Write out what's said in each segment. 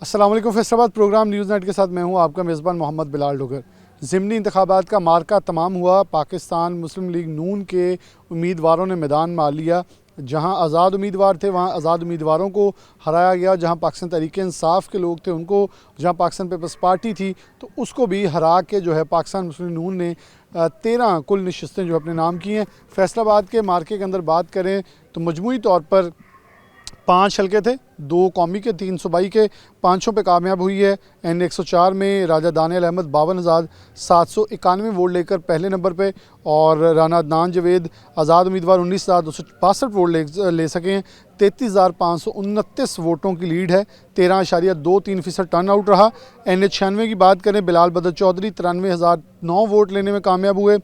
अस्सलाम वालेकुम। Faisalabad programme news net के साथ मैं हूं आपका मेज़बान मोहम्मद बिलाल डोगर। ज़िमनी इंतखाबात का मार्का तमाम हुआ। पाकिस्तान मुस्लिम लीग नून के उम्मीदवारों ने मैदान मार लिया। जहां आज़ाद उम्मीदवार थे वहां आज़ाद उम्मीदवारों को हराया गया। जहां पाकिस्तान तहरीक इंसाफ के लोग थे उनको, जहां पाकिस्तान पीपल्स पार्टी थी तो उसको भी हरा के जो है पाकिस्तान मुस्लिम नून ने 13 कुल नशिस्तें जो अपने नाम की हैं। फैसलाबाद के मार्के के अंदर बात करें तो मजमूई तौर पर 5 हल्के थे, 2 कौमी के 3 सूबाई के, 5 पे कामयाब हुई है। N104 में राजा दानियल अहमद 52,791 वोट लेकर पहले नंबर पे, और राना अदनान जवेद आज़ाद उम्मीदवार 19,262 वोट ले सके हैं। 33,529 वोटों की लीड है। 13.23% टर्न आउट रहा। N96 की बात करें, बिलाल बदर चौधरी 93,009 वोट लेने में कामयाब हुए।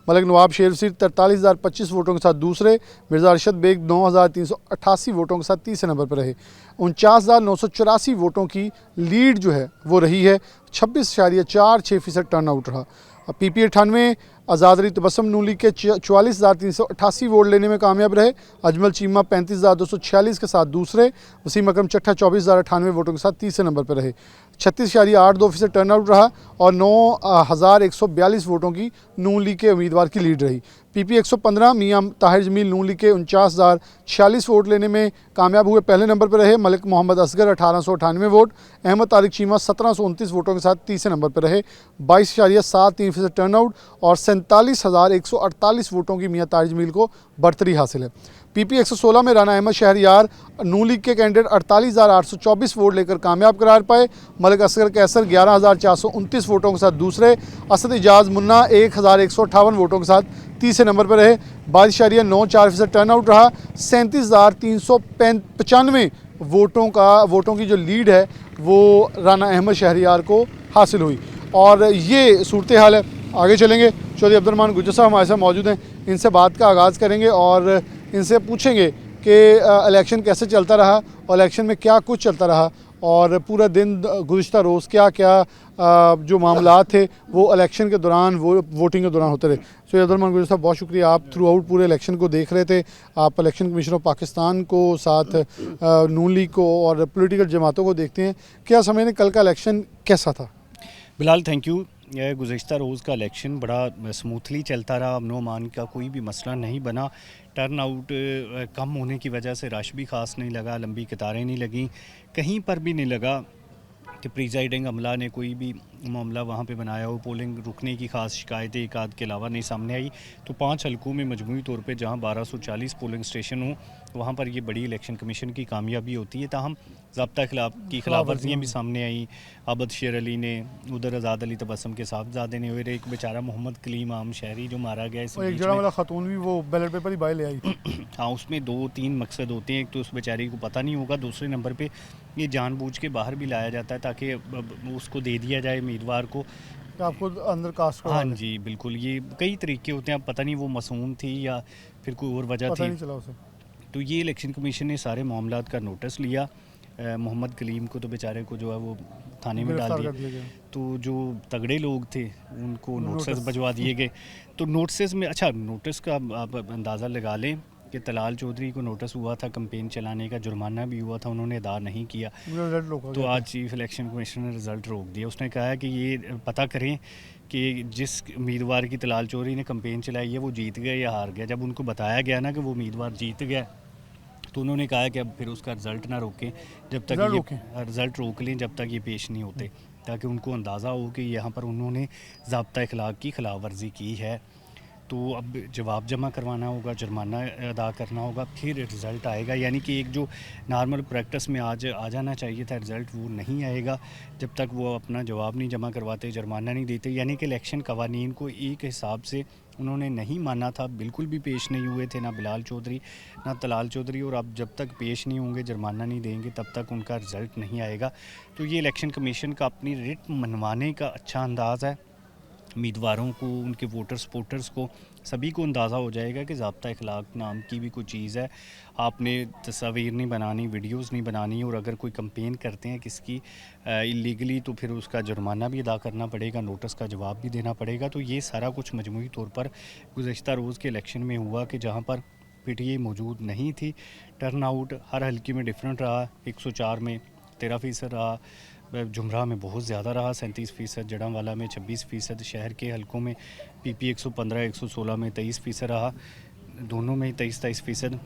मलिक नवाब शेर सिर 43,025 वोटों के साथ दूसरे। मिर्ज़ा अरशद बेग 9,388 वोटों के साथ तीसरे नंबर पर रहे। 49,984 वोटों की लीड जो है वो रही है। 26.46% टर्न आउट रहा। PP 98 आज़ाद अली तबस्सुम नून लीग के 44,388 वोट लेने में कामयाब रहे। अजमल चीमा 35,246 के साथ दूसरे। वसीम अकरम चट्ठा 24,098 वोटों के साथ तीसरे नंबर पर रहे। 36.82% टर्न आउट रहा और 9,142 वोटों की नून लीग के उम्मीदवार की लीड रही। PP 115 मियां ताहिर जमील नून लीग के 49,046 वोट लेने में कामयाब हुए, पहले नंबर पर रहे। मलिक मोहम्मद असगर 1,898 वोट। अहमद तारिक चीमा 1,729 वोटों के साथ तीसरे नंबर पर रहे। 22.73% टर्न आउट और 47,148 वोटों की मियां ताहिर जमील को बढ़तरी हासिल है। PP 116 में राना अहमद शहरियार नून लीग के कैंडिडेट 48,824 वोट लेकर कामयाब करार पाए। मलिक असगर कैसर 11,429 वोटों के साथ दूसरे। असद इजाज़ मुन्ना 1,158 वोटों के साथ तीसरे नंबर पर रहे। 22.94% टर्न आउट रहा। 37,395 वोटों की जो लीड है वो राना अहमद शहरियार को हासिल हुई। और ये सूरत हाल है। आगे चलेंगे, चौधरी अब्दुर्रहमान गुज्जर साहब हमारे साथ मौजूद हैं। इनसे बात का आगाज़ करेंगे और इनसे पूछेंगे कि इलेक्शन कैसे चलता रहा और इलेक्शन में क्या कुछ चलता रहा और पूरा दिन गुज़िश्ता रोज़ क्या क्या जो मामला थे वो इलेक्शन के दौरान, वो वोटिंग के दौरान होते रहे। सो अब्दुर्रहमान गुज्जर साहब, बहुत शुक्रिया। आप थ्रू आउट पूरे इलेक्शन को देख रहे थे। आप इलेक्शन कमीशन ऑफ पाकिस्तान को, साथ नून लीग को और पॉलिटिकल जमातों को देखते हैं। क्या समझने कल का इलेक्शन कैसा था? Bilal, thank you. गुज़श्ता रोज़ का इलेक्शन बड़ा स्मूथली चलता रहा। अमनो अमान का कोई भी मसला नहीं बना। टर्न आउट कम होने की वजह से रश भी ख़ास नहीं लगा, लंबी कतारें नहीं लगीं, कहीं पर भी नहीं लगा कि प्रिजाइडिंग अमला ने कोई भी मामला वहाँ पे बनाया हो। पोलिंग रुकने की ख़ास शिकायतें एक आध के अलावा नहीं सामने आई। तो 5 हलकों में मजमूई तौर पे जहाँ 1240 पोलिंग स्टेशन हों वहाँ पर ये बड़ी इलेक्शन कमीशन की कामयाबी होती है। ताहम ज़ाब्ता खिलाफ वर्जियाँ भी सामने आई। आबद शेर अली ने, उधर आज़ाद अली तबस्सुम के साहबजादे ने, और एक बेचारा मोहम्मद कलीम आम शहरी जो मारा गया इस एक जड़ा वाला खातून भी वो बैलेट पेपर ही बाहर ले आई। हाँ, उसमें 2-3 मकसद होते हैं। एक तो उस बेचारी को पता नहीं होगा, दूसरे नंबर पे ये जानबूझ के बाहर भी लाया जाता है ताकि उसको दे दिया जाए उम्मीदवार को, आपको अंदर कास्ट हाँ जी बिल्कुल। ये कई तरीके होते हैं। अब पता नहीं वो मासूम थी या फिर कोई और वजह पता थी। नहीं चला उसे। तो ये इलेक्शन कमीशन ने सारे मामलात का नोटिस लिया। मोहम्मद कलीम को तो बेचारे को जो है वो थाने में डाल दिया। तो जो तगड़े लोग थे उनको नोटिस भिजवा दिए गए। तो नोटिस में, अच्छा, नोटिस का आप अंदाज़ा लगा लें कि तलाल चौधरी को नोटिस हुआ था कैंपेन चलाने का, जुर्माना भी हुआ था, उन्होंने अदा नहीं किया। तो आज चीफ इलेक्शन कमीशन ने रिज़ल्ट रोक दिया। उसने कहा है कि ये पता करें कि जिस उम्मीदवार की तलाल चौधरी ने कैंपेन चलाई है वो जीत गया या हार गया। जब उनको बताया गया ना कि वो उम्मीदवार जीत गया तो उन्होंने कहा कि अब फिर उसका रिज़ल्ट ना रोकें जब तक ये रिज़ल्ट रोक लें जब तक ये पेश नहीं होते, ताकि उनको अंदाज़ा हो कि यहाँ पर उन्होंने ज़ाब्ता अखलाक की खिलाफ वर्जी की है। तो अब जवाब जमा करवाना होगा, जुर्माना अदा करना होगा, फिर रिज़ल्ट आएगा। यानी कि एक जो नॉर्मल प्रैक्टिस में आज आ जाना चाहिए था रिज़ल्ट, वो नहीं आएगा जब तक वो अपना जवाब नहीं जमा करवाते, जुर्माना नहीं देते। यानी कि इलेक्शन कवानीन को एक हिसाब से उन्होंने नहीं माना था, बिल्कुल भी पेश नहीं हुए थे, ना बिलाल चौधरी ना तलाल चौधरी। और अब जब तक पेश नहीं होंगे, जुर्माना नहीं देंगे, तब तक उनका रिज़ल्ट नहीं आएगा। तो ये इलेक्शन कमीशन का अपनी रिट मनवाने का अच्छा अंदाज़ है। उम्मीदवारों को, उनके वोटर सपोर्टर्स को, सभी को अंदाज़ा हो जाएगा कि ज़ाब्ता अखलाक नाम की भी कोई चीज़ है। आपने तस्वीर नहीं बनानी, वीडियोस नहीं बनानी, और अगर कोई कंपेन करते हैं किसकी इलीगली तो फिर उसका जुर्माना भी अदा करना पड़ेगा, नोटिस का जवाब भी देना पड़ेगा। तो ये सारा कुछ मजमूई तौर पर गुज़श्ता रोज़ के इलेक्शन में हुआ कि जहाँ पर PTI मौजूद नहीं थी। टर्न आउट हर हल्के में डिफरेंट रहा। 104 में 13% रहा, जुमरा में बहुत ज़्यादा रहा 37%, जड़ांवाला में 26%, शहर के हलकों में PP 115 116 में 23% रहा, दोनों में 23%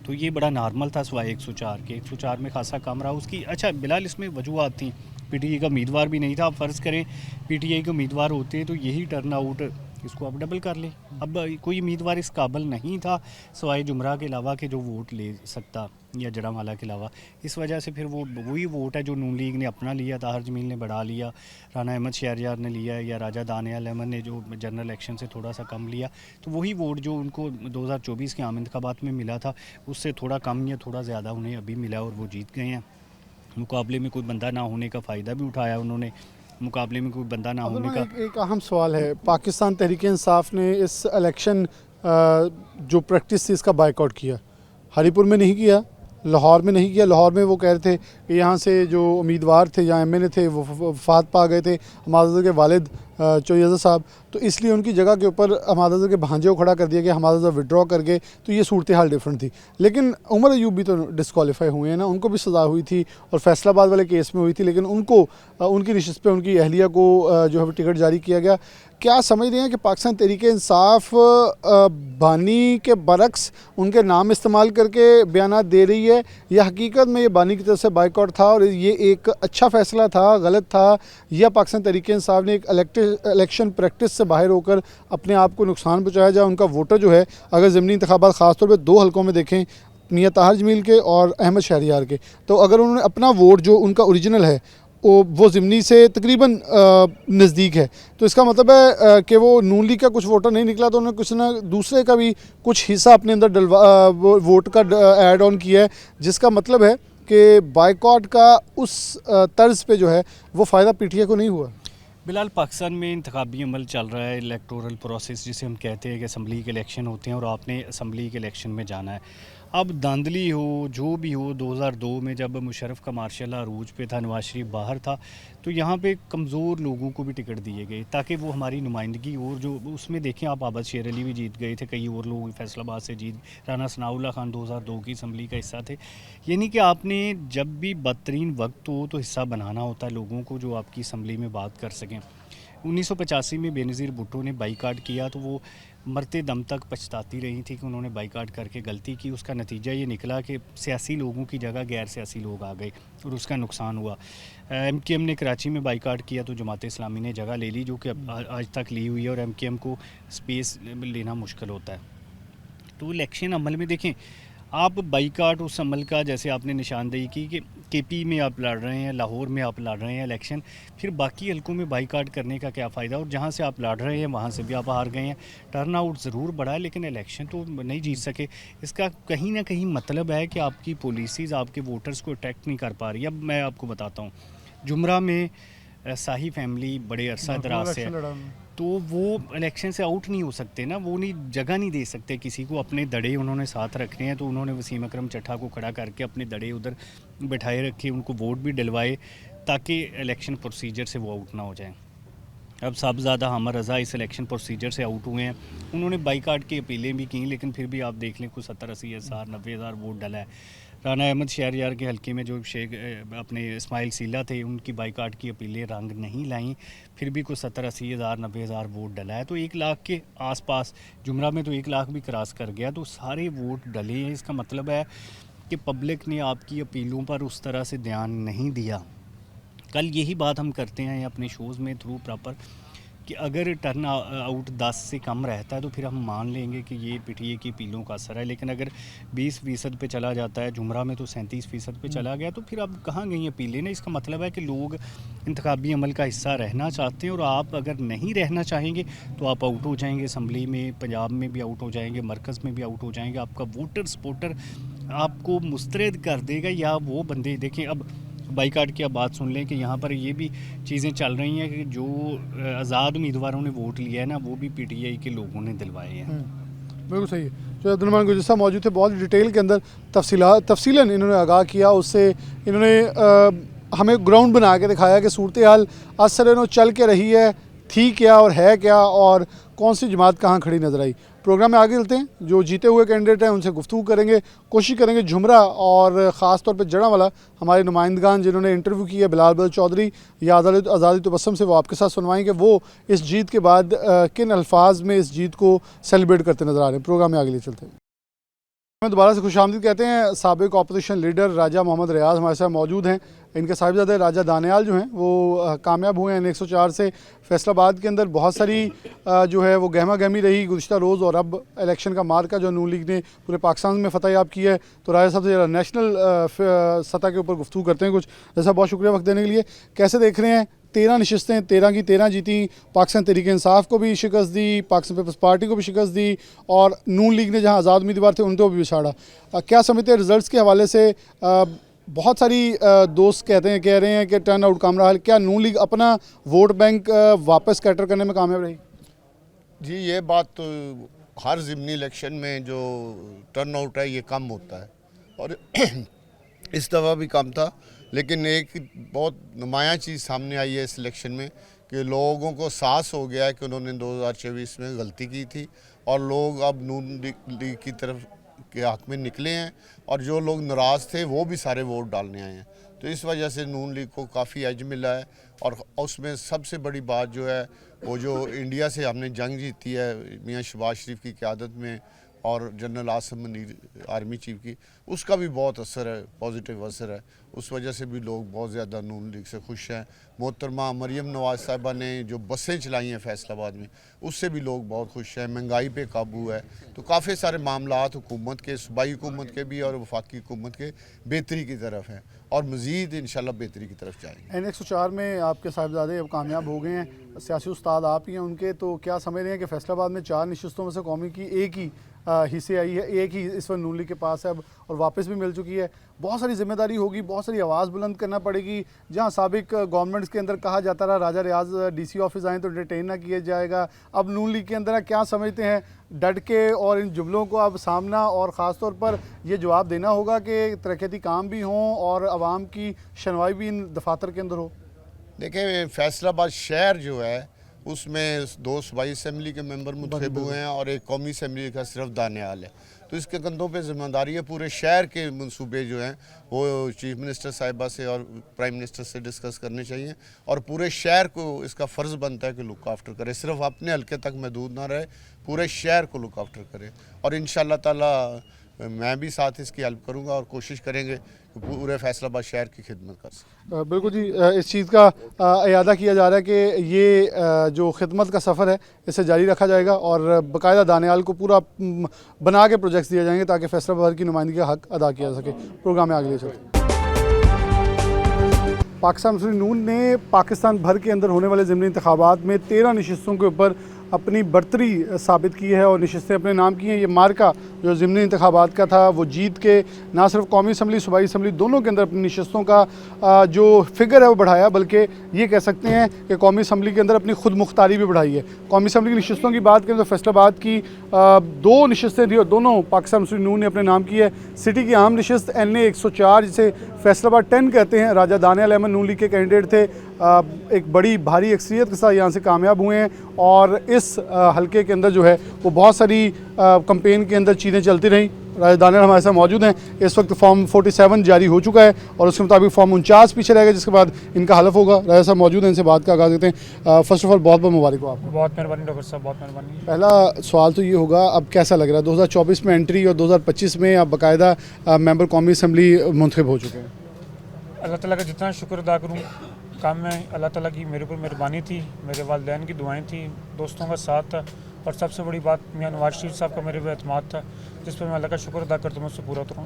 तो ये बड़ा नॉर्मल था सिवाय 104 के। 104 में खासा कम रहा उसकी। अच्छा बिलाल, इसमें वजूहत थी, PTI का उम्मीदवार भी नहीं था। आप फ़र्ज़ करें PTI के उम्मीदवार होते तो यही टर्न आउट इसको आप डबल कर लें। अब कोई उम्मीदवार इस काबिल नहीं था सिवाय जुमरा के अलावा कि जो वोट ले सकता, या जड़ांवाला के अलावा। इस वजह से फिर वो वही वोट है जो नून लीग ने अपना लिया, ताहिर जमील ने बढ़ा लिया, राना अहमद शहरयार ने लिया, या राजा दानियाल अहमद ने जो जनरल इलेक्शन से थोड़ा सा कम लिया। तो वही वोट जो उनको 2024 के आम इंतखाबात में मिला था उससे थोड़ा कम या थोड़ा ज़्यादा उन्हें अभी मिला और वो जीत गए हैं। मुकाबले में कोई बंदा ना होने का फ़ायदा भी उठाया उन्होंने, मुकाबले में कोई बंदा ना होने का। एक अहम सवाल है, पाकिस्तान तहरीक इंसाफ ने इस इलेक्शन जो प्रैक्टिस थी इसका बाइकआउट किया। हरीपुर में नहीं किया, लाहौर में नहीं किया। लाहौर में वो कह रहे थे कि यहाँ से जो उम्मीदवार थे, यहाँ MNA थे, वो वफात पा गए थे, हमारे के वालिद चौधरी साहब, तो इसलिए उनकी जगह के ऊपर हमारे के भांजे को खड़ा कर दिया गया, हमारे विड्रॉ कर गए। तो ये सूरत हाल डिफरेंट थी। लेकिन उमर अयूब भी तो डिस्क्वालीफाई हुए हैं ना, उनको भी सज़ा हुई थी और फैसलाबाद वाले केस में हुई थी, लेकिन उनको उनकी नशिस्त पे उनकी अहलिया को जो है टिकट जारी किया गया। क्या समझ रहे हैं कि पाकिस्तान तहरीक इंसाफ बानी के बरक्स उनके नाम इस्तेमाल करके बयानात दे रही है, या हकीकत में ये बानी की तरफ से बाइकआउट था और ये एक अच्छा फ़ैसला था, गलत था, या पाकिस्तान तहरीक इंसाफ ने एक इलेक्शन प्रैक्टिस से बाहर होकर अपने आप को नुकसान पहुँचाया जाए? उनका वोटर जो है, अगर ज़मीनी इंतखाबात ख़ासतौर पर 2 हलकों में देखें, मियां ताहिर जमील के और अहमद शहरयार के, तो अगर उन्होंने अपना वोट जो उनका ओरिजिनल है वो ज़िमनी से तकरीबन नज़दीक है, तो इसका मतलब है कि वो नून लीग का कुछ वोटर नहीं निकला, तो उन्होंने कुछ ना दूसरे का भी कुछ हिस्सा अपने अंदर वोट का ऐड ऑन किया है, जिसका मतलब है कि बाइकआउट का उस तर्ज पे जो है वो फ़ायदा PTI को नहीं हुआ। बिलाल, पाकिस्तान में इंतखाबी अमल चल रहा है, इलेक्टोरल प्रोसेस जिसे हम कहते हैं कि असम्बली के इलेक्शन होते हैं और आपने असम्बली के इलेक्शन में जाना है। अब धांधली हो जो भी हो, 2002 में जब मुशर्रफ का मार्शल अरूज पे था, नवाज शरीफ बाहर था, तो यहाँ पे कमज़ोर लोगों को भी टिकट दिए गए ताकि वो हमारी नुमाइंदगी, और जो उसमें देखें आप, आबाद शेर अली भी जीत गए थे, कई और लोग फैसलाबाद से जीत, राना सनाउल्लाह खान 2002 की असम्बली का हिस्सा थे। यानी कि आपने जब भी बदतरीन वक्त हो तो हिस्सा बनाना होता है लोगों को जो आपकी असम्बली में बात कर सकें। 1985 में बेनज़ीर भुट्टो ने बाइकाट किया तो वो मरते दम तक पछताती रही थी कि उन्होंने बाइकाट करके गलती की। उसका नतीजा ये निकला कि सियासी लोगों की जगह गैर सियासी लोग आ गए और उसका नुकसान हुआ। MKM ने कराची में बाइकाट किया तो जमात इस्लामी ने जगह ले ली, जो कि आज तक ली हुई है, और MKM को स्पेस लेना मुश्किल होता है। तो इलेक्शन अमल में देखें आप, बाइकाट उस अमल का, जैसे आपने निशानदेही की कि KP में आप लड़ रहे हैं, लाहौर में आप लड़ रहे हैं इलेक्शन, फिर बाकी हलकों में बाइकाट करने का क्या फ़ायदा? और जहां से आप लड़ रहे हैं वहां से भी आप हार गए हैं। टर्न आउट ज़रूर बढ़ा है लेकिन इलेक्शन तो नहीं जीत सके। इसका कहीं ना कहीं मतलब है कि आपकी पॉलिसीज़ आपके वोटर्स को अट्रैक्ट नहीं कर पा रही। अब मैं आपको बताता हूँ, जुमरा में शाही फैमिली बड़े अरसा दराज से है, तो वो इलेक्शन से आउट नहीं हो सकते ना, वो नहीं, जगह नहीं दे सकते किसी को। अपने दड़े उन्होंने साथ रखने हैं, तो उन्होंने वसीम अकरम चट्ठा को खड़ा करके अपने दड़े उधर बैठाए रखे, उनको वोट भी डलवाए ताकि इलेक्शन प्रोसीजर से वो आउट ना हो जाए। अब साहबजादा हमर रज़ा इस इलेक्शन प्रोसीजर से आउट हुए हैं। उन्होंने बाइकाट की अपीलें भी की, लेकिन फिर भी आप देख लें कुछ 70-80 हज़ार 90 हज़ार वोट डला है। राना अहमद शहरयार के हल्के में जो शेख अपने इस्माइल सीला थे, उनकी बाइकाट की अपीलें रंग नहीं लाईं, फिर भी कुछ 70-80 हज़ार 90 हज़ार वोट डला है। तो 1 लाख के आसपास, जुमरा में तो 1 लाख भी क्रॉस कर गया, तो सारे वोट डले हैं। इसका मतलब है कि पब्लिक ने आपकी अपीलों पर उस तरह से ध्यान नहीं दिया। कल यही बात हम करते हैं अपने शोज़ में थ्रू प्रॉपर कि अगर टर्न आउट 10 से कम रहता है तो फिर हम मान लेंगे कि ये PTI की अपीलों का असर है, लेकिन अगर 20% पे चला जाता है, जुमरा में तो 37% पे चला गया, तो फिर अब कहाँ गई अपीलें ना? इसका मतलब है कि लोग इंतखाबी अमल का हिस्सा रहना चाहते हैं, और आप अगर नहीं रहना चाहेंगे तो आप आउट हो जाएंगे। असम्बली में, पंजाब में भी आउट हो जाएंगे, मरकज़ में भी आउट हो जाएंगे। आपका वोटर सपोर्टर आपको मुस्तरद कर देगा, या वो बंदे, देखें अब बाइकाट की आप बात सुन लें कि यहाँ पर ये भी चीज़ें चल रही हैं कि जो आज़ाद उम्मीदवारों ने वोट लिया है ना, वो भी PTI के लोगों ने दिलवाए हैं। बिल्कुल सही है। जो अब्दुल गुजर साहब मौजूद थे, बहुत डिटेल के अंदर तफसीलन इन्होंने आगाह किया, उससे इन्होंने हमें ग्राउंड बना के दिखाया कि सूरत हाल असर चल के रही है, थी क्या और है क्या, और कौन सी जमात कहाँ खड़ी नज़र आई। प्रोग्राम में आगे चलते हैं, जो जीते हुए कैंडिडेट हैं उनसे गुफ्तगू करेंगे, कोशिश करेंगे झुमरा और ख़ास तौर पे जड़ांवाला हमारे नुमाइंदगान जिन्होंने इंटरव्यू किया बिलाल बदर चौधरी या आज़ादी तबस्सुम से, वो आपके साथ सुनवाएंगे वो इस जीत के बाद किन अल्फाज में इस जीत को सेलिब्रेट करते नजर आ रहे हैं। प्रोग्राम में आगे ले चलते हैं। हमें दोबारा से खुशामदीद कहते हैं। साबिक अपोजिशन लीडर राजा मोहम्मद रियाज हमारे साथ मौजूद हैं। इनके साहिबजादे राजा दानियाल जो हैं वो कामयाब हुए हैं N104 से। फैसलाबाद के अंदर बहुत सारी जो है वो गहमा गहमी रही गुज़िश्ता रोज़, और अब इलेक्शन का मार्का जो नून लीग ने पूरे पाकिस्तान में फतह याब की है। तो राजा साहब से नेशनल सतह के ऊपर गुफ्तगू करते हैं कुछ। जैसा बहुत शुक्रिया वक्त देने के लिए। कैसे देख रहे हैं 13 नशिस्तें, 13 की 13 जीती, पाकिस्तान तहरीक-ए-इंसाफ को भी शिकस्त दी, पाकिस्तान पीपल्स पार्टी को भी शिकस्त दी, और नून लीग ने जहां आज़ाद उम्मीदवार थे उनको भी बिछाड़ा। क्या समझते हैं रिजल्ट्स के हवाले से? बहुत सारी दोस्त कह रहे हैं कि टर्न आउट कम रहा है। क्या नून लीग अपना वोट बैंक वापस कैटर करने में कामयाब रही? जी, ये बात तो हर ज़िमनी इलेक्शन में जो टर्न आउट है ये कम होता है, और इस दफ़ा भी कम था। लेकिन एक बहुत नुमायाँ चीज़ सामने आई है इस इलेक्शन में कि लोगों को एहसास हो गया है कि उन्होंने 2024 में गलती की थी, और लोग अब नून लीग की तरफ के हक़ में निकले हैं, और जो लोग नाराज़ थे वो भी सारे वोट डालने आए हैं। तो इस वजह से नून लीग को काफ़ी एज मिला है। और उसमें सबसे बड़ी बात जो है वो जो इंडिया से हमने जंग जीती है मियाँ शहबाज शरीफ की क़यादत में, और general Asim Munir army chief की, उसका भी बहुत असर है, पॉजिटिव असर है। उस वजह से भी लोग बहुत ज़्यादा नून लीग से खुश हैं। मोहतरमा मरियम नवाज़ साहिबा ने जो बसें चलाई हैं फैसलाबाद में, उससे भी लोग बहुत खुश हैं। महंगाई पे काबू है। तो काफ़ी सारे मामलात हुकूमत के, सूबाई हुकूमत के भी और वफाकी हुकूमत के बेहतरी की तरफ हैं, और मज़ीद इंशाल्लाह बेहतरी की तरफ जाएंगे। N104 में आपके साहिबजादे अब कामयाब हो गए हैं, सियासी उस्ताद आप ही हैं उनके। तो क्या समझ रहे हैं कि फैसलाबाद में 4 नशिस्तों में से कौमी की एक ही हिस्से आई है, एक ही इस वक्त नून लीग के पास है अब, और वापस भी मिल चुकी है। बहुत सारी जिम्मेदारी होगी, बहुत सारी आवाज़ बुलंद करना पड़ेगी। जहां साबिक गवर्नमेंट्स के अंदर कहा जाता रहा राजा रियाज DC ऑफिस आए तो डिटेन ना किया जाएगा, अब नून लीग के अंदर क्या समझते हैं डट के और इन जुमलों को अब सामना और ख़ास तौर पर ये जवाब देना होगा कि तरक्याती काम भी हों और आवाम की शनवाई भी इन दफातर के अंदर हो? देखें, फैसलाबाद शहर जो है उसमें 2 सूबाई असम्बली के मेंबर मुंतखब हुए हैं, और एक कौमी असम्बली का सिर्फ दानियाल है। तो इसके कंधों पे जिम्मेदारी है। पूरे शहर के मंसूबे जो हैं वो चीफ मिनिस्टर साहिबा से और प्राइम मिनिस्टर से डिस्कस करने चाहिए, और पूरे शहर को इसका फ़र्ज़ बनता है कि लुक आफ्टर करे। सिर्फ अपने हल्के तक महदूद ना रहे, पूरे शहर को लुक आफ्टर करे। और इंशाअल्लाह ताला मैं भी साथ इसकी हेल्प करूंगा, और कोशिश करेंगे कि पूरे फैसलाबाद शहर की खिदमत कर सकें। बिल्कुल जी, इस चीज़ का इयादा किया जा रहा है कि ये जो खिदमत का सफ़र है इसे जारी रखा जाएगा, और बाकायदा दानियाल को पूरा बना के प्रोजेक्ट्स दिए जाएंगे ताकि फैसलाबाद की नुमाइंदगी का हक़ अदा किया जा सके। प्रोग्राम में आगे ले चलते हैं। पाकिस्तान मुस्लिम नून ने पाकिस्तान भर के अंदर होने वाले ज़िमनी इंतखाबात में 13 नशिस्तों के ऊपर अपनी बर्तरी साबित की है और नशिस्तें अपने नाम की हैं। ये मार्का जो ज़िमनी इंतखाबात का था वो जीत के ना सिर्फ कौमी असम्बली सूबाई असम्बली दोनों के अंदर अपनी नशिस्तों का जो फिगर है वो बढ़ाया, बल्कि ये कह सकते हैं कि कौमी असम्बली के अंदर अपनी खुद मुख्तारी भी बढ़ाई है। कौमी असम्बली की नशिस्तों की बात करें तो फैसलाबाद की 2 नशिस्तें थी और दोनों पाकिस्तान मुस्लिम नून ने अपने नाम की है। सिटी की अहम नशिस्त NA 104 जिसे फैसलाबाद 10 कहते हैं, राजा दानियाल अहमद नून लीग के कैंडिडेट थे, एक बड़ी भारी अक्सरियत के साथ यहाँ से कामयाब हुए हैं। और इस हलके के अंदर जो है वो बहुत सारी कंपेन के अंदर चीज़ें चलती रहीं। राजा दानियाल हमारे साथ मौजूद हैं। इस वक्त फॉर्म 47 जारी हो चुका है और उसके मुताबिक फॉर्म 49 पीछे रहेगा, जिसके बाद इनका हलफ होगा। राजा साहब मौजूद हैं, इनसे बात का आगाज़ करते हैं। फर्स्ट ऑफ ऑल बहुत बहुत मुबारक हो आपको। बहुत मेहरबानी डॉक्टर साहब, बहुत मेहरबानी। पहला सवाल तो ये होगा, अब कैसा लग रहा है 2024 में एंट्री और 2025 में आप बाकायदा मेंबर कौमी असम्बली मुंतखब हो चुके हैं? अल्लाह ताला का जितना शुक्र अदा करूँ काम में, अल्लाह ताला की मेरे ऊपर मेहरबानी थी, मेरे वालिदैन की दुआएं थी, दोस्तों का साथ था, और सबसे बड़ी बात मियाँ नवाज शरीफ साहब का मेरे पे एतमाद था, जिस पर मैं अल्लाह का शुक्र अदा करता हूँ, उससे पूरा उतरूँ।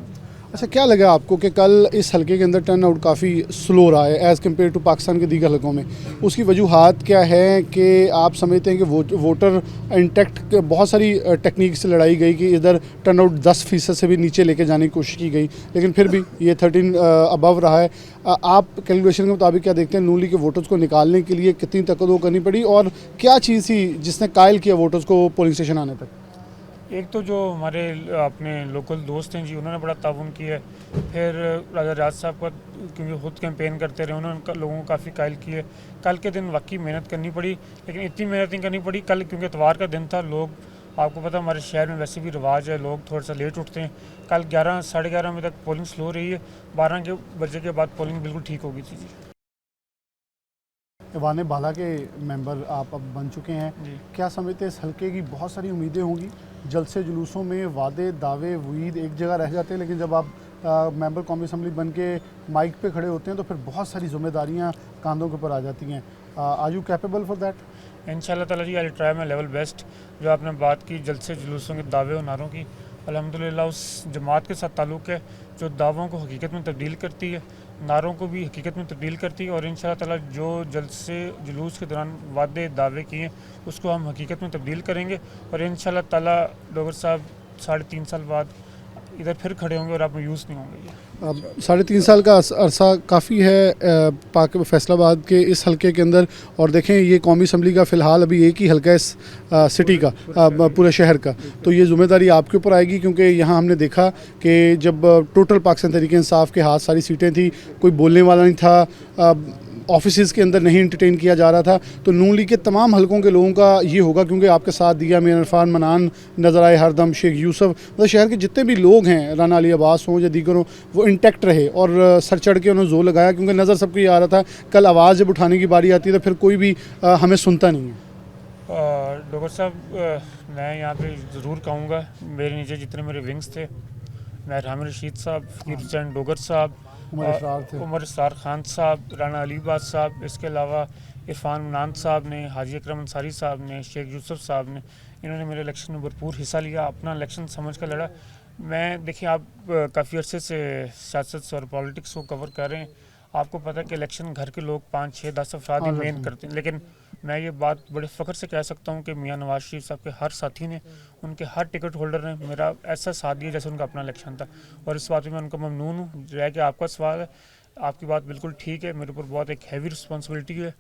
अच्छा, क्या लगा आपको कि कल इस हलके के अंदर टर्न आउट काफ़ी स्लो रहा है एज़ कम्पेयर टू पाकिस्तान के दीगर हलकों में? उसकी वजूहात क्या है कि आप समझते हैं कि वोटर इंटेक्ट बहुत सारी टेक्निक से लड़ाई गई कि इधर टर्न आउट 10% से भी नीचे लेके जाने की कोशिश की गई, लेकिन फिर भी ये 13 अबव रहा है। आप कैलकुलेशन के मुताबिक क्या देखते हैं, नून लीग के वोटर्स को निकालने के लिए कितनी तकदो करनी पड़ी, और क्या चीज़ थी जिसने कायल किया वोटर्स को पोलिंग स्टेशन आने तक? एक तो जो हमारे अपने लोकल दोस्त हैं जी, उन्होंने बड़ा ताउन किया है। फिर राजा रियाज साहब का, क्योंकि खुद कैंपेन करते रहे, उन्होंने लोगों को काफ़ी कायल किए। कल के दिन वाकई मेहनत करनी पड़ी, लेकिन इतनी मेहनत नहीं करनी पड़ी कल, क्योंकि इतवार का दिन था, लोग आपको पता हमारे शहर में वैसे भी रिवाज है, लोग थोड़ा सा लेट उठते हैं। कल 11 साढ़े 11 बजे तक पोलिंग स्लो रही है, 12 बजे के बाद पोलिंग बिल्कुल ठीक हो गई थी जी। वाने बाला के मेंबर आप अब बन चुके हैं, जी। क्या समझते हैं इस हल्के की बहुत सारी उम्मीदें होंगी, जलसे जुलूसों में वादे दावे उम्मीद एक जगह रह जाते हैं, लेकिन जब आप मेंबर कौमी असम्बली बन के माइक पे खड़े होते हैं तो फिर बहुत सारी जिम्मेदारियां कांधों के ऊपर आ जाती हैं। Are you capable for that? इंशाल्लाह ताला जी, I try my level best. जो आपने बात की जलसे जुलूसों के दावे और नारों की, अल्हम्दुलिल्लाह उस जमात के साथ ताल्लुक़ है जो दावों को हकीकत में तब्दील करती है, नारों को भी हकीकत में तब्दील करती है। और इंशाल्लाह ताला जो जलसे जुलूस के दौरान वादे दावे किए उसको हम हकीकत में तब्दील करेंगे। और इंशाल्लाह ताला डोगर साहब 3.5 साल बाद इधर फिर खड़े होंगे और आप मायूस नहीं होंगे। अब 3.5 साल का अरसा काफ़ी है पाक फैसलाबाद के इस हलके के अंदर, और देखें ये कौमी असम्बली का फ़िलहाल अभी एक ही हलका है इस सिटी का, पूरे शहर का, तो ये ज़िम्मेदारी आपके ऊपर आएगी, क्योंकि यहाँ हमने देखा कि जब टोटल पाकिस्तान तहरीक इंसाफ के हाथ सारी सीटें थी, कोई बोलने वाला नहीं था, ऑफिस के अंदर नहीं इंटरटेन किया जा रहा था, तो नून लीग के तमाम हलकों के लोगों का ये होगा, क्योंकि आपके साथ दिया मीर इरफान मनान नज़र आए हरदम, शेख यूसुफ, मतलब शहर के जितने भी लोग हैं, राना अली अब्बास हों या दीगर हों, वो इंटैक्ट रहे और सर चढ़ के उन्होंने जोर लगाया, क्योंकि नज़र सबको ये आ रहा था कल आवाज़ जब उठाने की बारी आती है तो फिर कोई भी हमें सुनता नहीं है। डॉक्टर साहब, मैं यहाँ पे ज़रूर कहूँगा, मेरे नीचे जितने मेरे विंग्स थे, मैं राम रशीद साहब, फ़कीर हुसैन डोगर साहब, उमर इसरार खान साहब, राना अली अब्बास साहब, इसके अलावा इरफान मनान साहब ने, हाजी अकरम अंसारी साहब ने, शेख यूसुफ साहब ने, इन्होंने मेरे इलेक्शन में भरपूर हिस्सा लिया, अपना इलेक्शन समझ कर लड़ा। मैं देखिए, आप काफ़ी अरसे से सियासत और पॉलिटिक्स को कवर कर रहे हैं, आपको पता है कि इलेक्शन घर के लोग 5, 6, 10 अफराद ही मेन करते हैं, लेकिन मैं ये बात बड़े फ़ख्र से कह सकता हूँ कि मियाँ नवाज शरीफ साहब के हर साथी ने, उनके हर टिकट होल्डर ने मेरा ऐसा साथ दिया जैसे उनका अपना इलेक्शन था, और इस बात में मैं उनका ममनून हूँ। रह के आपका सवाल है, आपकी बात बिल्कुल ठीक है, मेरे ऊपर बहुत एक हैवी रिस्पॉन्सिबिलिटी है,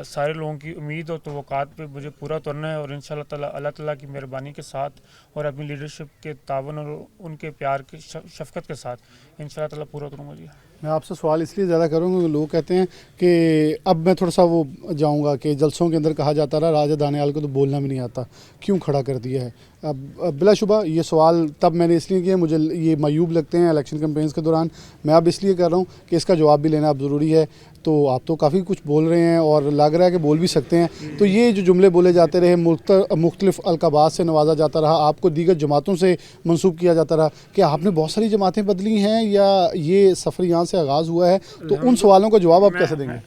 सारे लोगों की उम्मीद और तवक्कात पे मुझे पूरा उतरना है, और इंशाल्लाह ताला अल्लाह ताला की मेहरबानी के साथ और अपनी लीडरशिप के तावन और उनके प्यार के शफ़क़त के साथ इंशाल्लाह ताला पूरा उतरूँगा जी। मैं आपसे सवाल इसलिए ज़्यादा करूँगा क्योंकि लोग कहते हैं कि अब मैं थोड़ा सा वो जाऊँगा कि जलसों के अंदर कहा जाता रहा राजा दानियाल को तो बोलना भी नहीं आता, क्यों खड़ा कर दिया है। अब बिलाशुबा ये सवाल तब मैंने इसलिए किया, मुझे ये मायूब लगते हैं इलेक्शन कैंपेन्स के दौरान, मैं अब इसलिए कर रहा हूँ कि इसका जवाब भी लेना अब ज़रूरी है। तो आप तो काफ़ी कुछ बोल रहे हैं और लग रहा है कि बोल भी सकते हैं, तो ये जो जुमले बोले जाते रहे, मुख्तलिफ अलकाबात से नवाजा जाता रहा, आपको दीगर जमातों से मंसूब किया जाता रहा, कि आपने बहुत सारी जमातें बदली हैं या ये सफ़र यहाँ से आगाज़ हुआ है, तो उन सवालों का जवाब आप कैसे देंगे?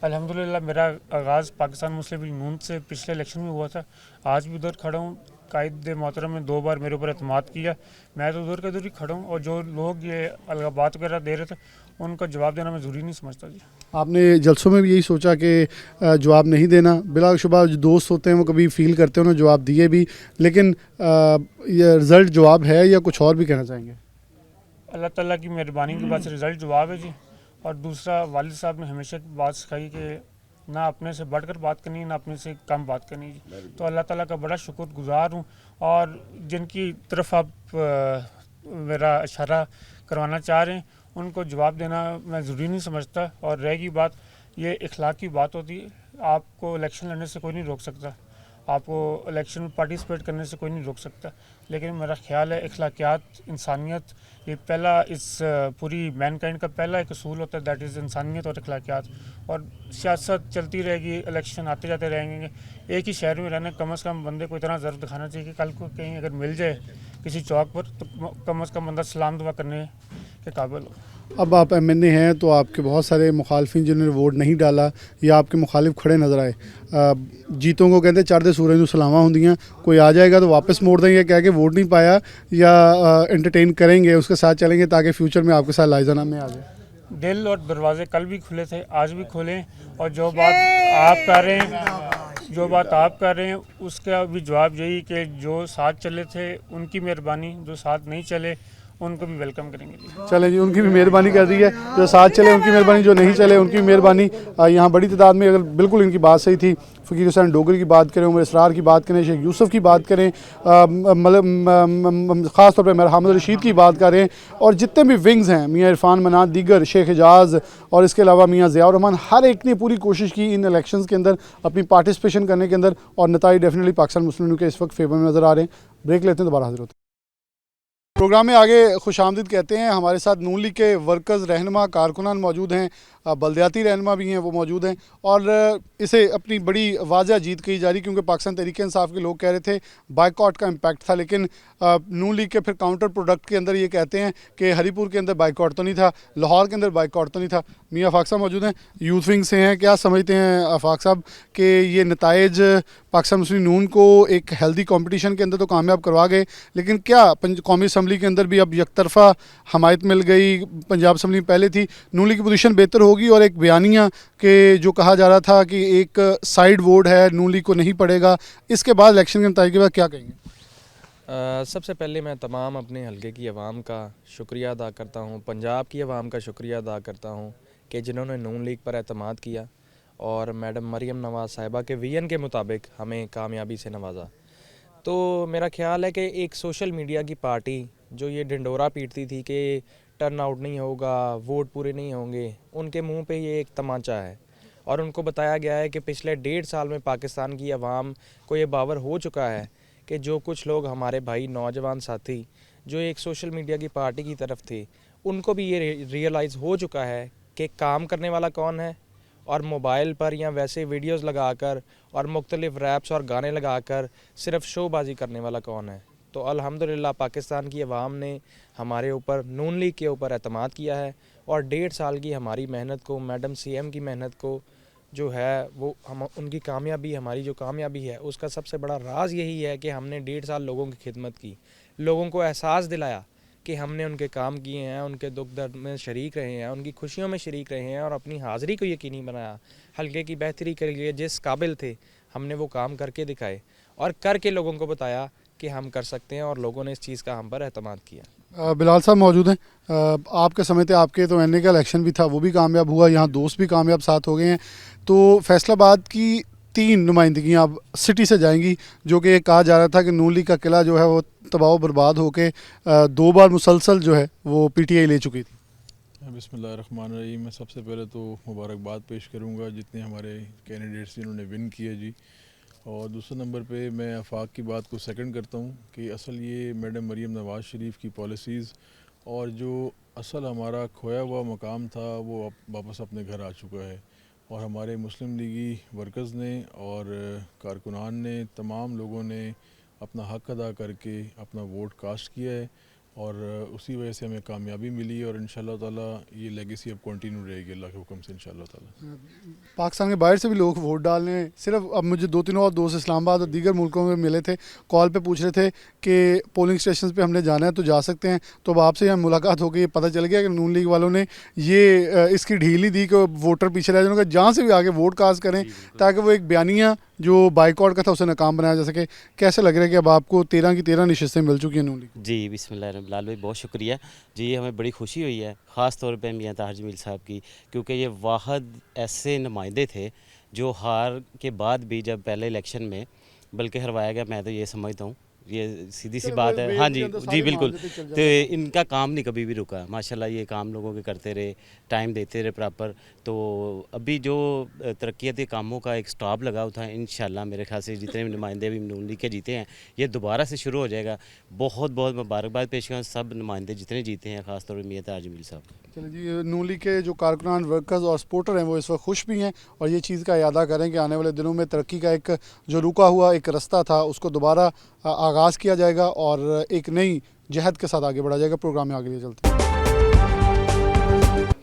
अल्हम्दुलिल्लाह मेरा आगाज़ पाकिस्तान मुस्लिम लीग नून से पिछले इलेक्शन में हुआ था, आज भी उधर खड़ा हूँ। कायद मोहतरम ने 2 बार मेरे ऊपर एतमाद किया, मैं तो उधर का उधर ही खड़ा हूँ, और जो लोग ये अलगाबात वगैरह दे रहे थे उनका जवाब देना मैं ज़रूरी नहीं समझता जी। आपने जलसों में भी यही सोचा कि जवाब नहीं देना? बिलाशुबा जो दोस्त होते हैं वो कभी फील करते हैं, उन्होंने जवाब दिए भी, लेकिन ये रिज़ल्ट जवाब है या कुछ और भी कहना चाहेंगे? अल्लाह ताला की मेहरबानी के बाद से रिज़ल्ट जवाब है जी। और दूसरा, वालिद साहब ने हमेशा की बात सिखाई कि ना अपने से बढ़कर बात करनी है, ना अपने से कम बात करनी है। तो अल्लाह ताला का बड़ा शुक्रगुजार हूँ, और जिनकी तरफ आप मेरा इशारा करवाना चाह रहे हैं उनको जवाब देना मैं ज़रूरी नहीं समझता। और रहेगी बात, ये इखलाक की बात होती है, आपको इलेक्शन लड़ने से कोई नहीं रोक सकता, आपको इलेक्शन में पार्टिसिपेट करने से कोई नहीं रोक सकता, लेकिन मेरा ख्याल है इखलाकियात, इंसानियत, ये पहला इस पूरी मैनकाइंड का पहला एक असूल होता है, दैट इज़ इंसानियत और इखलाकियात। और सियासत चलती रहेगी, इलेक्शन आते जाते रहेंगे, एक ही शहर में रहने कम से कम बंदे को इतना ज़रूर दिखाना चाहिए कि कल को कहीं अगर मिल जाए किसी चौक पर तो कम से कम बंदा सलाम दुआ करने के काबिल हो। अब आप MNA हैं तो आपके बहुत सारे मुखालफिन जिन्होंने वोट नहीं डाला या आपके मुखालिफ खड़े नज़र आए, जीतों को कहते चढ़ते सूरज ਨੂੰ सलामा होंदियाँ, कोई आ जाएगा तो वापस मोड़ देंगे कह के वोट नहीं पाया, या एंटरटेन करेंगे उसके साथ चलेंगे ताकि फ्यूचर में आपके साथ लाइजाना में आ जाए? दिल और दरवाजे कल भी खुले थे, आज भी खोले, और जो बात आप कर रहे हैं उसका भी जवाब यही कि जो साथ चले थे उनकी मेहरबानी, जो साथ नहीं चले उनको भी वेलकम करेंगे जी। चलें जी, उनकी भी मेहरबानी कर दी है, जो साथ चले उनकी मेहरबानी, जो नहीं चले उनकी मेहरबानी। यहाँ बड़ी तादाद में, अगर बिल्कुल इनकी बात सही थी, फ़कीर हुसैन डोगरी की बात करें, उमर इसरार की बात करें, शेख यूसुफ की बात करें, मतलब ख़ास तौर पर मोहम्मद रशीद की बात करें, और जितने भी विंग्स हैं, मियाँ इरफान मनात, दीगर शेख एजाज और इसके अलावा मियाँ ज़ियाउर रहमान, हर एक ने पूरी कोशिश की इन इलेक्शंस के अंदर अपनी पार्टिसिपेशन करने के अंदर, और नताइज डेफिनेटली पाकिस्तान मुस्लिम लीग के इस वक्त फेवर में नज़र आ रहे हैं। ब्रेक लेते हैं, दोबारा हाजिर होते हैं। प्रोग्राम में आगे खुशामदीद कहते हैं। हमारे साथ नून लीग के वर्कर्स, रहनुमा, कारकुनान मौजूद हैं, बल्दियाती रहनुमा भी हैं, वो मौजूद हैं, और इसे अपनी बड़ी वाज़ह जीत कही जा रही, क्योंकि पाकिस्तान तहरीक इंसाफ के लोग कह रहे थे बाइकआउट का इम्पैक्ट था, लेकिन नून लीग के फिर काउंटर प्रोडक्ट के अंदर ये कहते हैं कि हरीपुर के अंदर बाइकआउट तो नहीं था, लाहौर के अंदर बाइकआउट तो नहीं था। मियाँ आफाक साहब मौजूद हैं, यूथ विंग से हैं। क्या समझते हैं आफाक साहब कि ये नताइज पाकिस्तान मुस्लिम नून को एक हेल्दी कंपटीशन के अंदर तो कामयाब करवा गए, लेकिन क्या कौमी असम्बली के अंदर भी अब यकतरफा हमायत मिल गई? पंजाब असम्बली में पहले थी, नून लीग की पोजीशन बेहतर होगी, और एक बयानिया कि जो कहा जा रहा था कि एक साइड वोट है, नून लीग को नहीं पड़ेगा, इसके बाद इलेक्शन के नतीजे के बाद क्या कहेंगे? सबसे पहले मैं तमाम अपने हलके की आवाम का शुक्रिया अदा करता हूँ, पंजाब की आवाम का शुक्रिया अदा करता हूँ कि जिन्होंने नून लीग पर एतमाद किया और मैडम मरियम नवाज़ साहिबा के विजन के मुताबिक हमें कामयाबी से नवाजा। तो मेरा ख्याल है कि एक सोशल मीडिया की पार्टी जो ये ढिंडोरा पीटती थी कि टर्न आउट नहीं होगा, वोट पूरे नहीं होंगे, उनके मुंह पे ये एक तमाचा है, और उनको बताया गया है कि पिछले 1.5 साल में पाकिस्तान की आवाम को ये बावर हो चुका है कि जो कुछ लोग हमारे भाई नौजवान साथी जो एक सोशल मीडिया की पार्टी की तरफ थे, उनको भी ये रियलाइज़ हो चुका है कि काम करने वाला कौन है, और मोबाइल पर या वैसे वीडियोस लगाकर और मुख्तलिफ रैप्स और गाने लगाकर सिर्फ शोबाजी करने वाला कौन है। तो अल्हम्दुलिल्लाह पाकिस्तान की आवाम ने हमारे ऊपर, नून लीग के ऊपर एतमाद किया है, और 1.5 साल की हमारी मेहनत को, मैडम सीएम की मेहनत को जो है वो हम उनकी कामयाबी, हमारी जो कामयाबी है उसका सबसे बड़ा राज यही है कि हमने 1.5 साल लोगों की खिदमत की, लोगों को एहसास दिलाया कि हमने उनके काम किए हैं, उनके दुख दर्द में शरीक रहे हैं, उनकी खुशियों में शरीक रहे हैं, और अपनी हाज़िरी को यकीनी बनाया। हल्के की बेहतरी के लिए जिस काबिल थे हमने वो काम करके दिखाए, और करके लोगों को बताया कि हम कर सकते हैं, और लोगों ने इस चीज़ का हम पर एतमाद किया। बिलाल साहब मौजूद हैं, आपके समय थे, आपके तो एनए का इलेक्शन भी था, वो भी कामयाब हुआ, यहाँ दोस्त भी कामयाब साथ हो गए हैं, तो फैसलाबाद की 3 नुमाइंदगियाँ अब सिटी से जाएंगी, जो कि कहा जा रहा था कि नून लीग का किला जो है वो तबाह बर्बाद होके 2 बार मुसलसल जो है वो पीटीआई ले चुकी थी। बिस्मिल्लाहिर्रहमानिर्रहीम। मैं सबसे पहले तो मुबारकबाद पेश करूँगा जितने हमारे कैंडिडेट्स जिन्होंने विन किया जी, और दूसरे नंबर पे मैं आफाक की बात को सेकंड करता हूँ कि असल ये मैडम मरियम नवाज़ शरीफ की पॉलिसीज़ और जो असल हमारा खोया हुआ मकाम था वो अब वापस अपने घर आ चुका है, और हमारे मुस्लिम लीगी वर्कर्स ने और कारकुनान ने, तमाम लोगों ने अपना हक़ अदा करके अपना वोट कास्ट किया है, और उसी वजह से हमें कामयाबी मिली, और इंशाल्लाह ताला ये लेगेसी अब कंटिन्यू रहेगी अल्लाह के हुक्म से इंशाल्लाह ताला। पाकिस्तान के बाहर से भी लोग वोट डालने, सिर्फ अब मुझे 2-3 और दोस्त इस्लामाबाद और दीगर मुल्कों में मिले थे, कॉल पे पूछ रहे थे कि पोलिंग स्टेशन पे हमने जाना है तो जा सकते हैं, तो अब आपसे यहाँ मुलाकात हो गई, पता चल गया कि नून लीग वालों ने ये इसकी ढील ही दी कि वोटर पीछे रह जाएंगे, जहाँ से भी आगे वोट कास्ट करें, ताकि वो एक बयानिया जो बाइकआउट का था उसे नाकाम बनाया जा सके। कैसे लग रहा है कि अब आपको 13 की 13 नशिस्तें मिल चुकी हैं नून लीग? जी बिस्मिल्लाह, बिलाल भाई बहुत शुक्रिया जी, हमें बड़ी खुशी हुई है, ख़ास तौर पे मियां ताहिर जमील साहब की, क्योंकि ये वाहद ऐसे नुमाइंदे थे जो हार के बाद भी, जब पहले इलेक्शन में बल्कि हरवाया गया, मैं तो ये समझता हूँ ये सीधी सी बात है। हाँ जी जी बिल्कुल, तो इनका काम नहीं कभी भी रुका माशाल्लाह, ये काम लोगों के करते रहे, टाइम देते रहे प्रॉपर। तो अभी जो तरक्याती कामों का एक स्टॉप लगा हुआ था, इंशाल्लाह मेरे ख्याल से जितने भी नुमाइंदे भी नून लीग के जीते हैं ये दोबारा से शुरू हो जाएगा। बहुत बहुत मुबारकबाद पेश करें सब नुमाइंदे जितने जीते हैं, ख़ास तौर पर मियां ताहिर जमील साहब। चलिए जी, नून लीग के जो कारकुनान, वर्कर्स और सपोर्टर हैं वो इस वक्त खुश भी हैं, और ये चीज़ का यादा करें कि आने वाले दिनों में तरक्की का एक जो रुका हुआ एक रास्ता था उसको दोबारा आगाज़ किया जाएगा और एक नई जहद के साथ आगे बढ़ा जाएगा। प्रोग्राम में आगे लिए चलते हैं,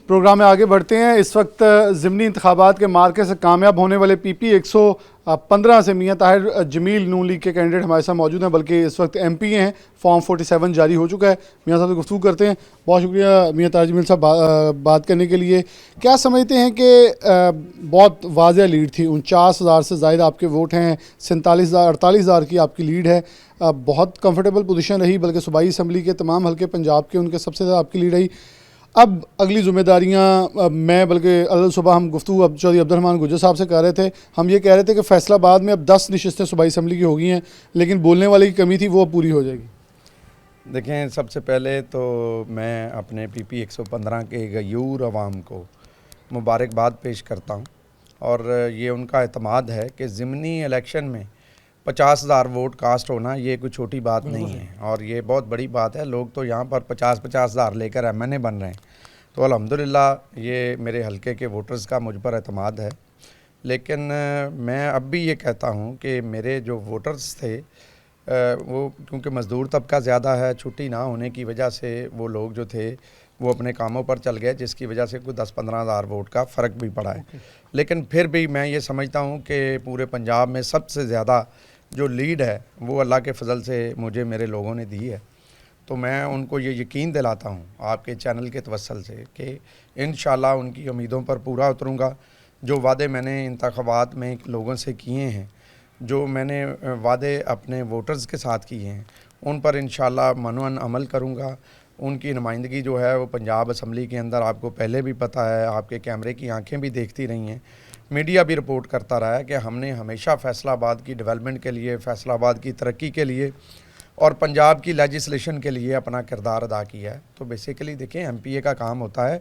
प्रोग्राम में आगे बढ़ते हैं। इस वक्त ज़िमनी इंतखाबात के मार्के से कामयाब होने वाले PP 15 से मियां ताहिर जमील नून लीग के कैंडिडेट हमारे साथ मौजूद हैं, बल्कि इस वक्त MP हैं। फॉर्म 47 जारी हो चुका है। मियां साहब से गुफ्तगू करते हैं। बहुत शुक्रिया मियां ताहिर जमील साहब बात करने के लिए। क्या समझते हैं कि बहुत वाज़ेह लीड थी, 49,000 से ज़ायद आपके वोट हैं, 48,000 की आपकी लीड है, बहुत कंफर्टेबल पोजीशन रही, बल्कि सूबाई असम्बली के तमाम हल्के पंजाब के उनके सबसे ज़्यादा आपकी लीड रही। अब अगली ज़िम्मेदारियां मैं बल्कि अल सुबह हम गुफ्तगू अब चौधरी अब्दुर्रहमान गुज्जर साहब से कर रहे थे, हम ये कह रहे थे कि फैसलाबाद में अब 10 नशिस्तें सूबाई असम्बली की हो गई हैं, लेकिन बोलने वाले की कमी थी, वो अब पूरी हो जाएगी। देखें, सबसे पहले तो मैं अपने PP 115 के गयूर अवाम को मुबारकबाद पेश करता हूँ, और ये उनका एतमाद है कि ज़िमनी इलेक्शन में 50,000 वोट कास्ट होना ये कोई छोटी बात नहीं है, और ये बहुत बड़ी बात है। लोग तो यहाँ पर 50,000 लेकर MNA बन रहे हैं, तो अल्हम्दुलिल्लाह ये मेरे हलके के वोटर्स का मुझ पर एतमाद है। लेकिन मैं अब भी ये कहता हूँ कि मेरे जो वोटर्स थे वो क्योंकि मज़दूर तबका ज़्यादा है, छुट्टी ना होने की वजह से वो लोग जो थे वो अपने कामों पर चल गए, जिसकी वजह से कोई 10-15 हज़ार वोट का फ़र्क भी पड़ा है। लेकिन फिर भी मैं ये समझता हूँ कि पूरे पंजाब में सबसे ज़्यादा जो लीड है वो अल्लाह के फ़ज़ल से मुझे मेरे लोगों ने दी है। तो मैं उनको ये यकीन दिलाता हूँ आपके चैनल के तवस्सुल से कि इंशाल्लाह उनकी उम्मीदों पर पूरा उतरूँगा। जो वादे मैंने इंतख़ाबात में लोगों से किए हैं, जो मैंने वादे अपने वोटर्स के साथ किए हैं, उन पर इंशाल्लाह मनोन अमल करूँगा। उनकी नुमाइंदगी जो है वो पंजाब असम्बली के अंदर आपको पहले भी पता है, आपके कैमरे की आंखें भी देखती रही हैं, मीडिया भी रिपोर्ट करता रहा है कि हमने हमेशा फैसलाबाद की डेवलपमेंट के लिए, फैसलाबाद की तरक्की के लिए और पंजाब की लेजिस्लेशन के लिए अपना किरदार अदा किया है। तो बेसिकली देखें, MPA का काम होता है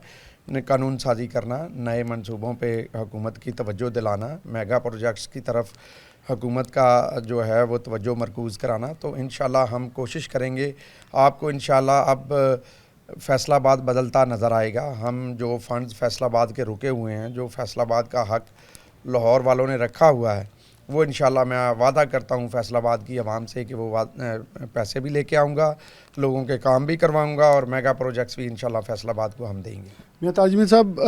कानून साजी करना, नए मंसूबों पे हुकूमत की तवज्जो दिलाना, मेगा प्रोजेक्ट्स की तरफ हुकूमत का जो है वो तवज्जो मरकूज़ कराना। तो इंशाल्लाह हम कोशिश करेंगे, आपको इंशाल्लाह अब फैसलाबाद बदलता नज़र आएगा। हम जो फ़ंड्स फैसलाबाद के रुके हुए हैं, जो फैसलाबाद का हक़ लाहौर वालों ने रखा हुआ है, वो इंशाल्लाह मैं वादा करता हूँ फैसलाबाद की आवाम से कि वो पैसे भी लेके आऊँगा, लोगों के काम भी करवाऊँगा, और मेगा प्रोजेक्ट्स भी इंशाल्लाह फैसलाबाद को हम देंगे। मियां ताहिर जमील साहब,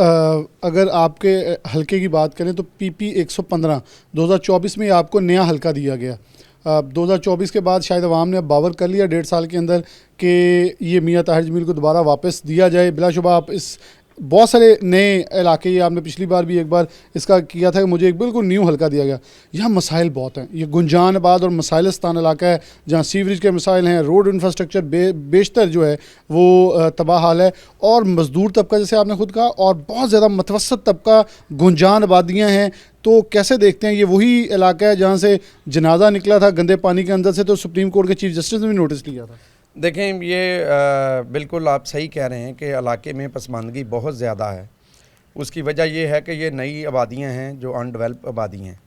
अगर आपके हलके की बात करें तो PP 115 2024 में आपको नया हलका दिया गया। 2024 के बाद शायद अवाम ने अब बावर कर लिया 1.5 साल के अंदर कि ये मियां ताहिर जमील को दोबारा वापस दिया जाए। बिलाशुबा आप इस बहुत सारे नए इलाके, ये आपने पिछली बार भी एक बार इसका किया था कि मुझे एक बिल्कुल न्यू हलका दिया गया। यहाँ मसाइल बहुत हैं, ये गुंजानाबाद और मसाइलस्तान इलाका है जहाँ सीवरेज के मसाइल हैं, रोड इंफ्रास्ट्रक्चर बेशतर जो है वो तबाह हाल है, और मज़दूर तबका जैसे आपने खुद कहा, और बहुत ज़्यादा मतवसत तबका गुंजान आबादियाँ हैं। तो कैसे देखते हैं, ये वही इलाका है जहाँ से जनाजा निकला था गंदे पानी के अंदर से, तो सुप्रीम कोर्ट के चीफ जस्टिस ने भी नोटिस लिया था। देखें, ये बिल्कुल आप सही कह रहे हैं कि इलाके में पसमानदगी बहुत ज़्यादा है। उसकी वजह ये है कि ये नई आबादियाँ हैं जो अनडेवलप आबादी हैं।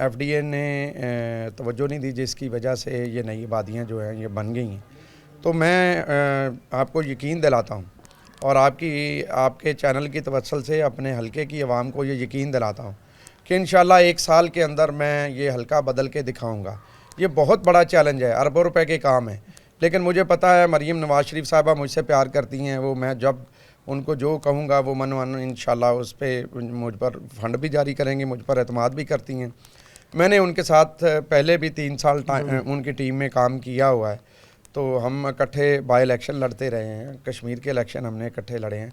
FDA ने तवज्जो नहीं दी, जिसकी वजह से ये नई आबादियाँ जो हैं ये बन गई हैं। तो मैं आपको यकीन दिलाता हूँ, और आपके चैनल की तवस्सुल से अपने हलके की आवाम को ये यकीन दिलाता हूँ कि इंशाल्लाह 1 साल के अंदर मैं ये हलका बदल के दिखाऊँगा। ये बहुत बड़ा चैलेंज है, अरबों रुपए के काम है, लेकिन मुझे पता है मरीम नवाज़ शरीफ साहबा मुझसे प्यार करती हैं। वो मैं जब उनको जो कहूँगा वो मन इंशाल्लाह उस पर मुझ पर फंड भी जारी करेंगे, मुझ पर एतमाद भी करती हैं। मैंने उनके साथ पहले भी 3 साल उनकी टीम में काम किया हुआ है, तो हम इकट्ठे बाई इलेक्शन लड़ते रहे हैं, कश्मीर के इलेक्शन हमने इकट्ठे लड़े हैं।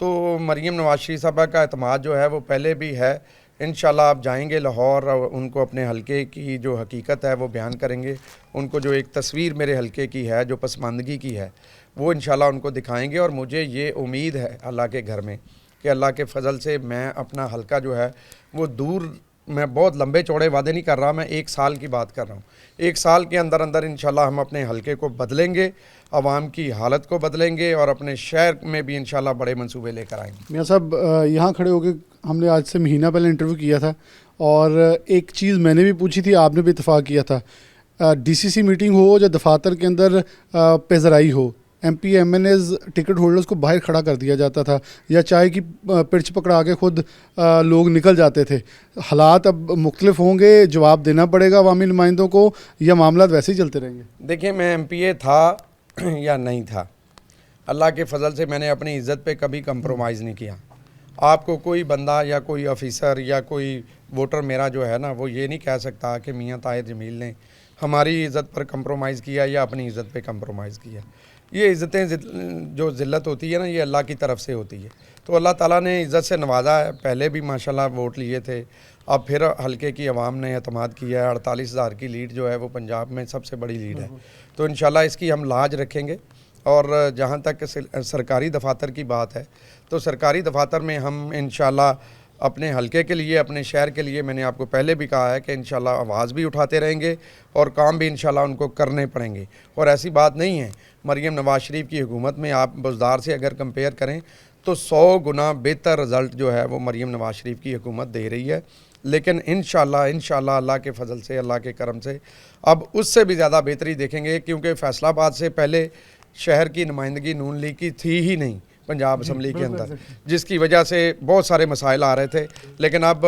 तो मरीम नवाज़ शरीफ साहबा का एतमाद जो है वो पहले भी है। इंशाल्लाह आप जाएंगे लाहौर और उनको अपने हलके की जो हकीकत है वो बयान करेंगे। उनको जो एक तस्वीर मेरे हलके की है, जो पसमानदगी की है, वो इंशाल्लाह उनको दिखाएंगे। और मुझे ये उम्मीद है अल्लाह के घर में कि अल्लाह के फजल से मैं अपना हलका जो है वो दूर, मैं बहुत लंबे चौड़े वादे नहीं कर रहा, मैं 1 साल की बात कर रहा हूँ। 1 साल के अंदर अंदर इंशाल्लाह हम अपने हलके को बदलेंगे, आवाम की हालत को बदलेंगे, और अपने शहर में भी इंशाल्लाह बड़े मंसूबे लेकर आएंगे। मियां साहब, यहाँ खड़े होकर हमने आज से महीना पहले इंटरव्यू किया था, और एक चीज़ मैंने भी पूछी थी, आपने भी इत्तफाक किया था, DCC मीटिंग हो या दफातर के अंदर पेजराई हो, MP MNAs टिकट होल्डर्स को बाहर खड़ा कर दिया जाता था, या चाय की पिर्च पकड़ा के खुद लोग निकल जाते थे। हालात अब मुख्तलिफ होंगे, जवाब देना पड़ेगा अवामी नुमाइंदों को, या मामला वैसे ही चलते रहेंगे? देखिए, मैं MPA था या नहीं था, अल्लाह के फजल से मैंने अपनी इज़्ज़त पे कभी कंप्रोमाइज़ नहीं किया। आपको कोई बंदा या कोई ऑफिसर या कोई वोटर मेरा जो है ना, वो ये नहीं कह सकता कि मियाँ ताहिर जमील ने हमारी इज़्ज़त पर कंप्रोमाइज़ किया या अपनी इज़्ज़त पे कंप्रोमाइज़ किया। ये इज़्ज़तें जो ज़िल्लत होती है ना, ये अल्लाह की तरफ से होती है। तो अल्लाह ताला ने इज़्ज़त से नवाजा है। पहले भी माशाल्लाह वोट लिए थे, अब फिर हल्के की आवाम ने एतमाद किया है। 48,000 की लीड जो है वो पंजाब में सबसे बड़ी लीड है। तो इंशाल्लाह इसकी हम लाज रखेंगे। और जहाँ तक सरकारी दफातर की बात है, तो सरकारी दफातर में हम इंशाल्लाह अपने हलके के लिए, अपने शहर के लिए, मैंने आपको पहले भी कहा है कि इंशाल्लाह आवाज़ भी उठाते रहेंगे और काम भी इंशाल्लाह उनको करने पड़ेंगे। और ऐसी बात नहीं है, मरीम नवाज़ शरीफ की हुकूमत में आप बुज़दार से अगर कंपेयर करें तो 100 गुना बेहतर रिज़ल्ट जो है वो मरीम नवाज़ शरीफ की हुकूमत दे रही है। लेकिन इंशाल्लाह अल्लाह के फ़ज़ल से, अल्लाह के करम से अब उससे भी ज़्यादा बेहतरी देखेंगे, क्योंकि फैसलाबाद से पहले शहर की नुमाइंदगी नून लीग की थी ही नहीं पंजाब असम्बली के अंदर, जिसकी वजह से बहुत सारे मसाइल आ रहे थे। लेकिन अब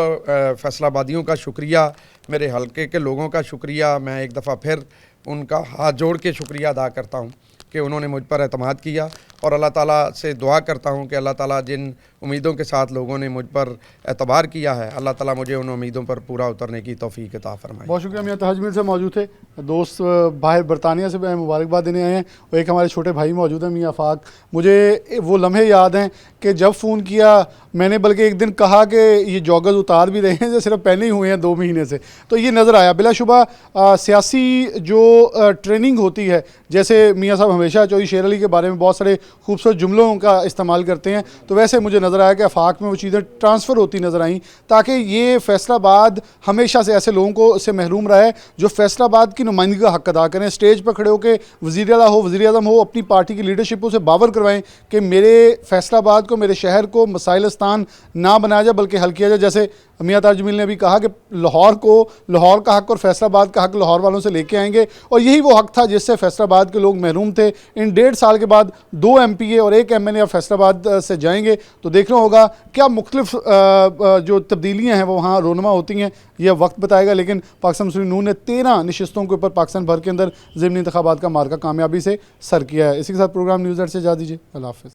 फैसलाबादियों का शुक्रिया, मेरे हलके के लोगों का शुक्रिया, मैं एक दफ़ा फिर उनका हाथ जोड़ के शुक्रिया अदा करता हूँ कि उन्होंने मुझ पर एतमाद किया। और अल्लाह ताला से दुआ करता हूँ कि अल्लाह ताला जिन उम्मीदों के साथ लोगों ने मुझ पर एतबार किया है, अल्लाह ताला मुझे उन उम्मीदों पर पूरा उतरने की तौफीक अता फरमाए। बहुत शुक्रिया। मियाँ ताहिर जमील से मौजूद थे दोस्त, बाहर बरतानिया से मुबारकबाद देने आए हैं, और एक हमारे छोटे भाई मौजूद हैं मियाँ आफाक। मुझे वो लम्हे याद हैं कि जब फ़ोन किया मैंने, बल्कि एक दिन कहा कि ये जॉगर्स उतार भी रहे हैं जो सिर्फ पहने ही हुए हैं 2 महीने से, तो ये नज़र आया। बिलाशुबा सियासी जो ट्रेनिंग होती है, जैसे मियाँ साहब हमेशा चौधरी शेर अली के बारे में बहुत सारे खूबसूरत जुमलों का इस्तेमाल करते हैं, तो वैसे मुझे नज़र आया कि आफाक में वो चीज़ें ट्रांसफ़र होती नज़र आईं, ताकि ये फैसलाबाद हमेशा से ऐसे लोगों को से महरूम रहा है जो फैसलाबाद की नुमाइंदगी का हक़ अदा करें, स्टेज पर खड़े होकर वज़ीर आला हो, वज़ीर आज़म हो, अपनी पार्टी की लीडरशिप से बावर करवाएं कि मेरे फैसलाबाद को, मेरे शहर को मसाइलस्तान ना बनाया जाए बल्कि हल किया जाए। जैसे मियाँ ताहिर जमील ने भी कहा कि लाहौर का हक़ और फैसलाबाद का हक़ लाहौर वालों से लेके आएंगे, और यही वो हक़ था जिससे फैसलाबाद के लोग महरूम थे। इन 1.5 साल के बाद 2 MPA और 1 MNA अब फैसलाबाद से जाएंगे, तो देखना होगा क्या मुख्तलिफ जो तब्दीलियाँ हैं वो वहाँ रोनमा होती हैं, यह वक्त बताएगा। लेकिन पाकिस्तान मुस्लिम नून ने 13 नशिस्तों के ऊपर पाकिस्तान भर के अंदर ज़िमनी इंतखाबात का मार्का कामयाबी से सर किया है। इसी के साथ प्रोग्राम न्यूज़ से जा दीजिए। अल्लाह हाफ़िज़।